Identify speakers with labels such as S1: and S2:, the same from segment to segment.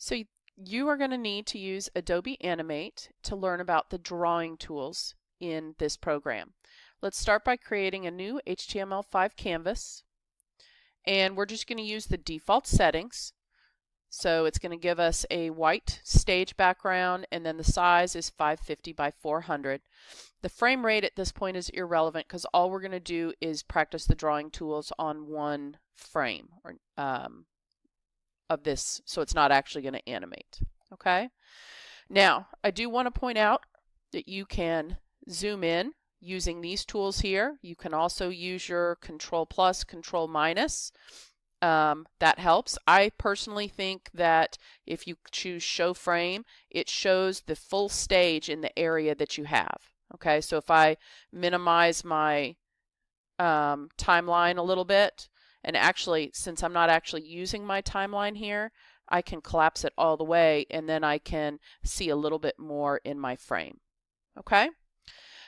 S1: So you are going to need to use Adobe Animate to learn about the drawing tools in this program. Let's start by creating a new HTML5 canvas, and we're just going to use the default settings. So it's going to give us a white stage background, and then the size is 550 by 400. The frame rate at this point is irrelevant because all we're going to do is practice the drawing tools on one frame of this, so it's not actually going to animate. Okay? Now, I do want to point out that you can zoom in using these tools here. You can also use your Control plus, Control minus. That helps. I personally think that if you choose show frame, it shows the full stage in the area that you have. Okay, so if I minimize my timeline a little bit, and actually, since I'm not actually using my timeline here, I can collapse it all the way, and then I can see a little bit more in my frame. Okay?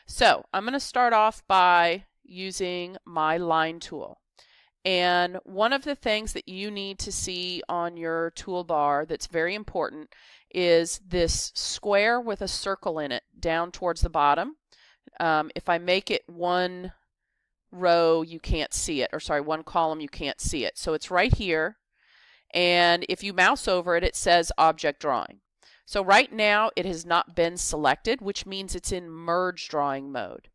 S1: So I'm going to start off by using my line tool. And one of the things that you need to see on your toolbar that's very important is this square with a circle in it down towards the bottom. If I make it one row, you can't see it, or sorry, one column, you can't see it. So it's right here, and if you mouse over it, it says Object Drawing. So right now it has not been selected, which means it's in merge drawing mode.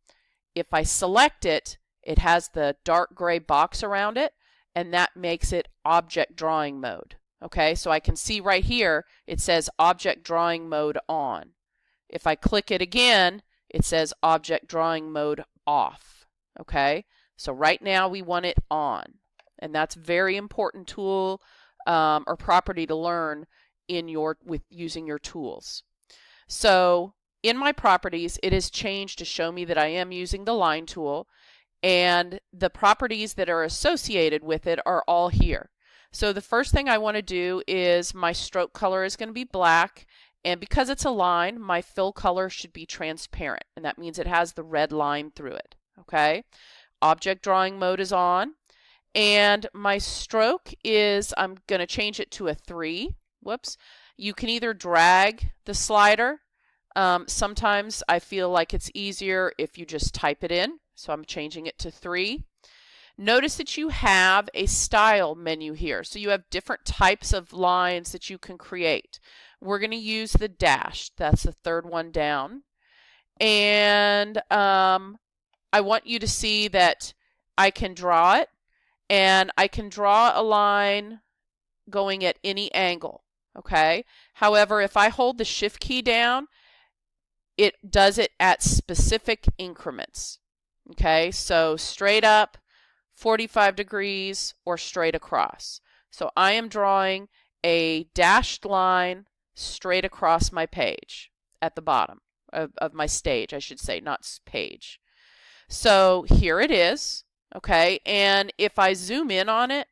S1: If I select it, it has the dark gray box around it, and that makes it Object Drawing mode. Okay, so I can see right here it says Object Drawing mode on. If I click it again, it says Object Drawing mode off. Okay, so right now we want it on, and that's a very important tool or property to learn in with using your tools. So in my properties, it is changed to show me that I am using the line tool, and the properties that are associated with it are all here. So the first thing I want to do is my stroke color is going to be black, and because it's a line, my fill color should be transparent, and that means it has the red line through it. Okay, Object Drawing mode is on, and my stroke is, I'm going to change it to a 3. Whoops. You can either drag the slider. Sometimes I feel like it's easier if you just type it in, so I'm changing it to 3. Notice that you have a style menu here, so you have different types of lines that you can create. We're going to use the dash. That's the third one down, and I want you to see that I can draw it, and I can draw a line going at any angle. Okay. However, if I hold the Shift key down, it does it at specific increments. Okay, so straight up, 45 degrees, or straight across. So I am drawing a dashed line straight across my page at the bottom of my stage, I should say, not page. So here it is, okay, and if I zoom in on it,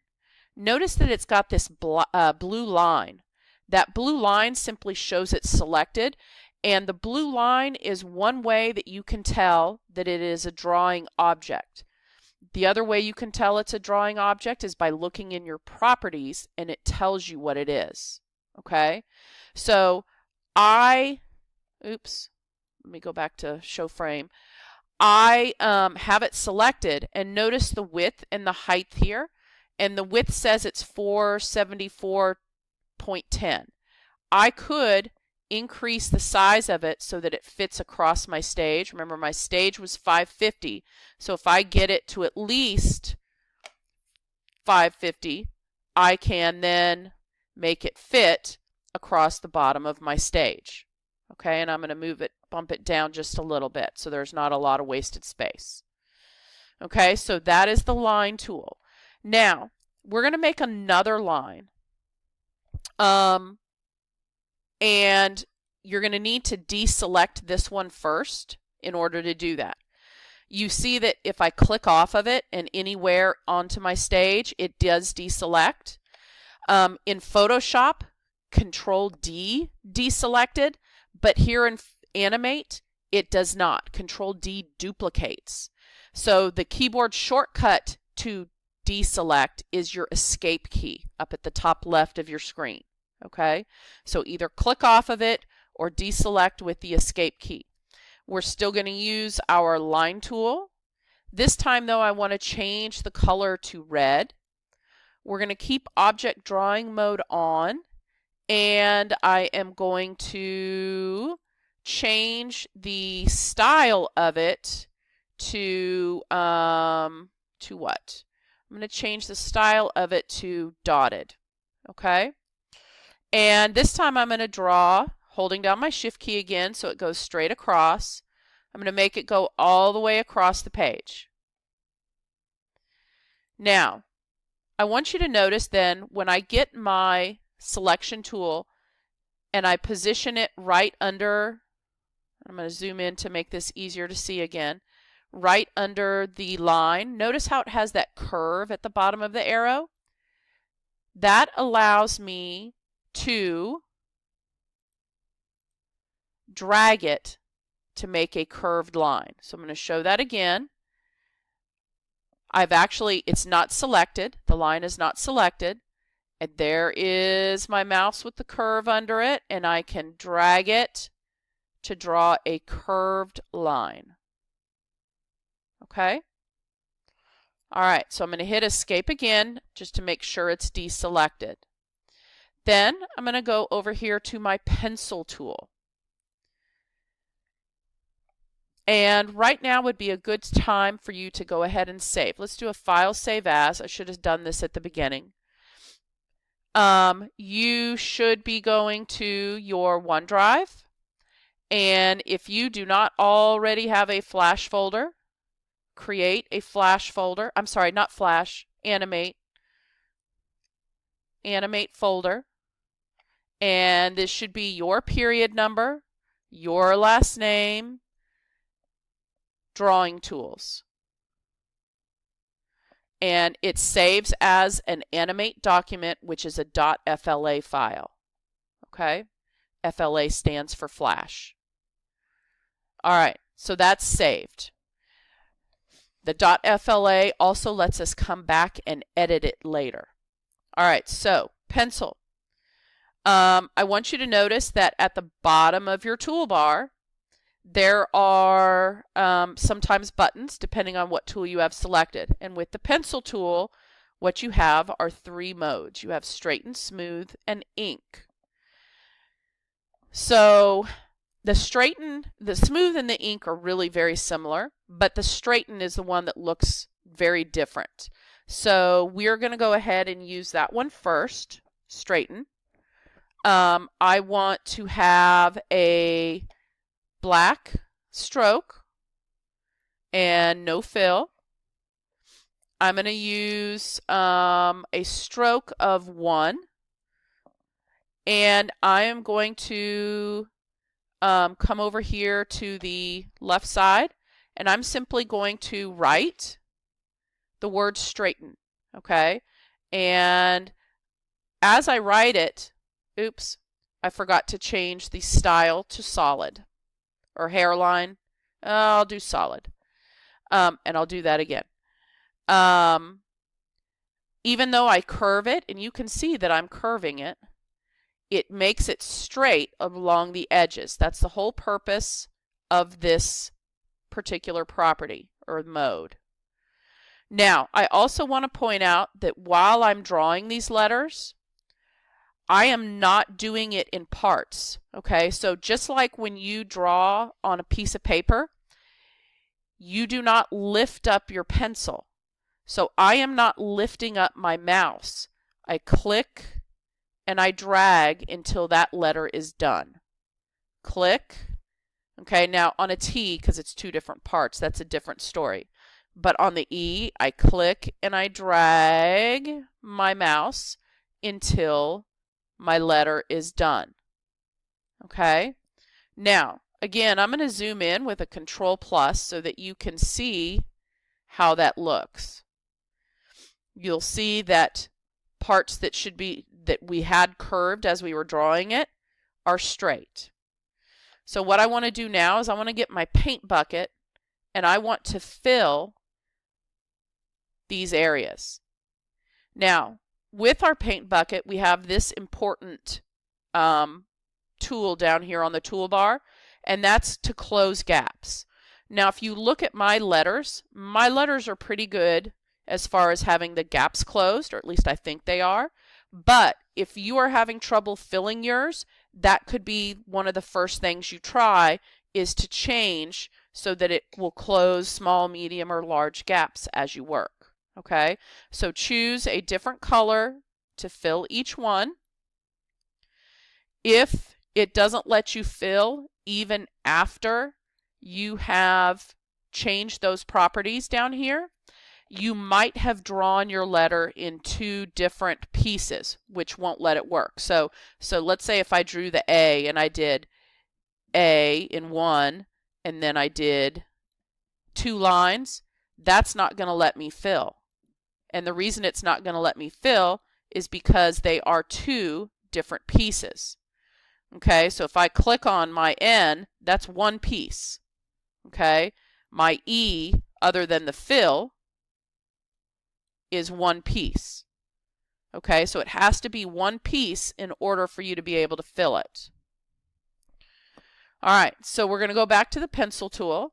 S1: notice that it's got this blue line. That blue line simply shows it's selected, and the blue line is one way that you can tell that it is a drawing object. The other way you can tell it's a drawing object is by looking in your properties, and it tells you what it is. Okay, so oops, let me go back to show frame. I have it selected, and notice the width and the height here, and the width says it's 474.10. I could increase the size of it so that it fits across my stage. Remember, my stage was 550, so if I get it to at least 550, I can then make it fit across the bottom of my stage. Okay, and I'm going to bump it down just a little bit so there's not a lot of wasted space. Okay, so that is the line tool. Now, we're going to make another line. And you're going to need to deselect this one first in order to do that. You see that if I click off of it and anywhere onto my stage, it does deselect. In Photoshop, Control D deselected, but here in Animate, it does not. Control D duplicates. So the keyboard shortcut to deselect is your Escape key up at the top left of your screen. Okay, so either click off of it or deselect with the escape key. We're still going to use our line tool. This time though, I want to change the color to red. We're going to keep object drawing mode on, and I am going to change the style of it to what? I'm going to change the style of it to dotted. Okay? And this time I'm going to draw, holding down my shift key again so it goes straight across. I'm going to make it go all the way across the page. Now, I want you to notice then when I get my selection tool and I position it right under, I'm going to zoom in to make this easier to see again, right under the line. Notice how it has that curve at the bottom of the arrow? That allows me to drag it to make a curved line. So I'm going to show that again. It's not selected. The line is not selected. And there is my mouse with the curve under it, and I can drag it to draw a curved line. Okay? All right, so I'm going to hit escape again just to make sure it's deselected. Then I'm going to go over here to my pencil tool. And right now would be a good time for you to go ahead and save. Let's do a file save as. I should have done this at the beginning. You should be going to your OneDrive. And if you do not already have a Flash folder, create a Flash folder. I'm sorry, not Flash, Animate folder. And this should be your period number, your last name, drawing tools. And it saves as an Animate document, which is a .fla file. Okay? FLA stands for Flash. All right, so that's saved. The .fla also lets us come back and edit it later. All right, so pencil. I want you to notice that at the bottom of your toolbar, there are sometimes buttons depending on what tool you have selected. And with the pencil tool, what you have are 3 modes. You have straighten, smooth, and ink. So the straighten, the smooth, and the ink are really very similar, but the straighten is the one that looks very different. So we're going to go ahead and use that one first, straighten. I want to have a black stroke and no fill. I'm going to use a stroke of 1, and I am going to come over here to the left side, and I'm simply going to write the word straighten. Okay, and as I write it, oops, I forgot to change the style to solid. Or hairline. I'll do solid. And I'll do that again. Even though I curve it, and you can see that I'm curving it, it makes it straight along the edges. That's the whole purpose of this particular property or mode. Now, I also want to point out that while I'm drawing these letters, I am not doing it in parts. Okay, so just like when you draw on a piece of paper, you do not lift up your pencil. So I am not lifting up my mouse. I click and I drag until that letter is done. Click. Okay, now on a T, because it's 2 different parts, that's a different story. But on the E, I click and I drag my mouse until my letter is done. Okay, now again, I'm going to zoom in with a Control+ so that you can see how that looks. You'll see that parts that we had curved as we were drawing it are straight. So what I want to do now is I want to get my paint bucket and I want to fill these areas. Now, with our paint bucket, we have this important tool down here on the toolbar, and that's to close gaps. Now, if you look at my letters are pretty good as far as having the gaps closed, or at least I think they are. But if you are having trouble filling yours, that could be one of the first things you try, is to change so that it will close small, medium, or large gaps as you work. Okay, so choose a different color to fill each one. If it doesn't let you fill even after you have changed those properties down here, you might have drawn your letter in two different pieces, which won't let it work. So let's say if I drew the A and I did A in one and then I did 2 lines, that's not going to let me fill. And the reason it's not going to let me fill is because they are 2 different pieces. Okay, so if I click on my N, that's one piece. Okay, my E, other than the fill, is one piece. Okay, so it has to be one piece in order for you to be able to fill it. All right, so we're going to go back to the pencil tool,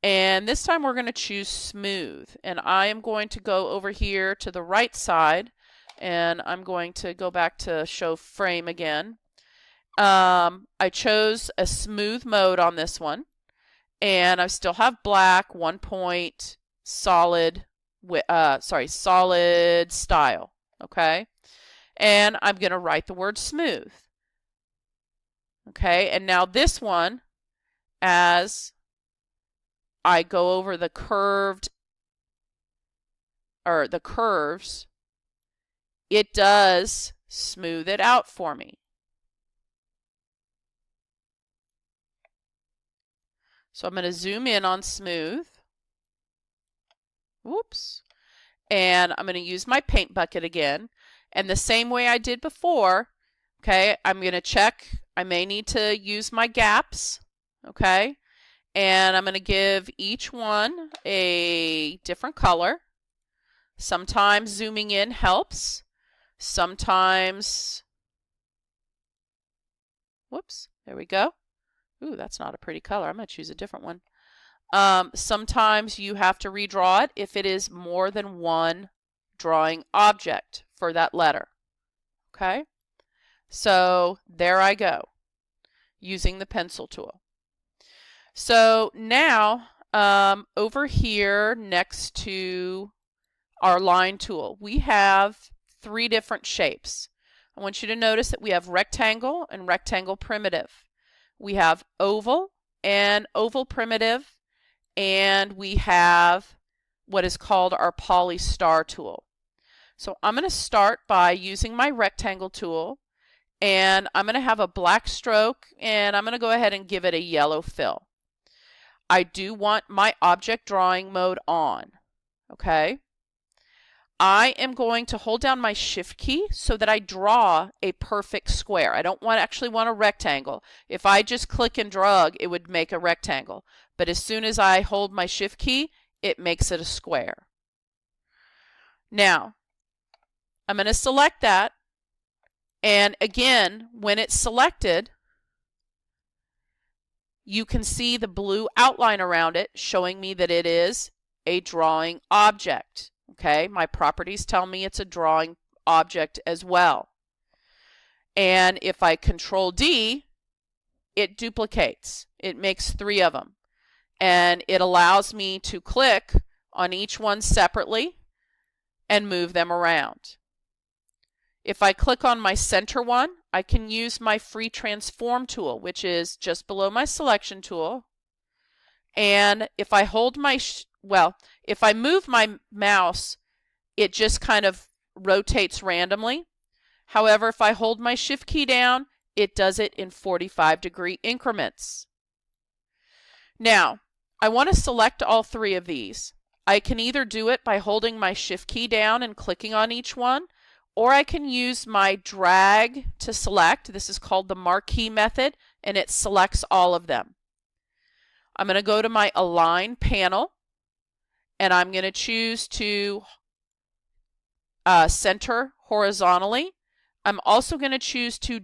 S1: and this time we're going to choose smooth. And I am going to go over here to the right side, and I'm going to go back to show frame again. I chose a smooth mode on this one, and I still have black, 1 point, solid, solid style. Okay, and I'm going to write the word smooth. Okay, and now this one, as I go over the curved or the curves, it does smooth it out for me. So I'm going to zoom in on smooth. Whoops. And I'm going to use my paint bucket again. And the same way I did before, okay, I'm going to check. I may need to use my gaps, okay? And I'm going to give each one a different color. Sometimes zooming in helps. Sometimes, whoops, there we go. Ooh, that's not a pretty color. I'm going to choose a different one. Sometimes you have to redraw it if it is more than one drawing object for that letter. Okay? So there I go, using the pencil tool. So now, over here next to our line tool, we have 3 different shapes. I want you to notice that we have rectangle and rectangle primitive. We have oval and oval primitive, and we have what is called our poly star tool. So I'm going to start by using my rectangle tool, and I'm going to have a black stroke, and I'm going to go ahead and give it a yellow fill. I do want my object drawing mode on. Okay? I am going to hold down my shift key so that I draw a perfect square. I don't actually want a rectangle. If I just click and drag, it would make a rectangle. But as soon as I hold my shift key, it makes it a square. Now, I'm going to select that. And again, when it's selected, you can see the blue outline around it showing me that it is a drawing object. Okay, my properties tell me it's a drawing object as well. And if I Control D, it duplicates. It makes 3 of them. And it allows me to click on each one separately and move them around. If I click on my center one, I can use my free transform tool, which is just below my selection tool. And if I hold my, if I move my mouse, it just kind of rotates randomly. However, if I hold my shift key down, it does it in 45-degree increments. Now, I want to select all 3 of these. I can either do it by holding my shift key down and clicking on each one, or I can use my drag to select. This is called the marquee method, and it selects all of them. I'm going to go to my Align panel, and I'm going to choose to center horizontally. I'm also going to choose to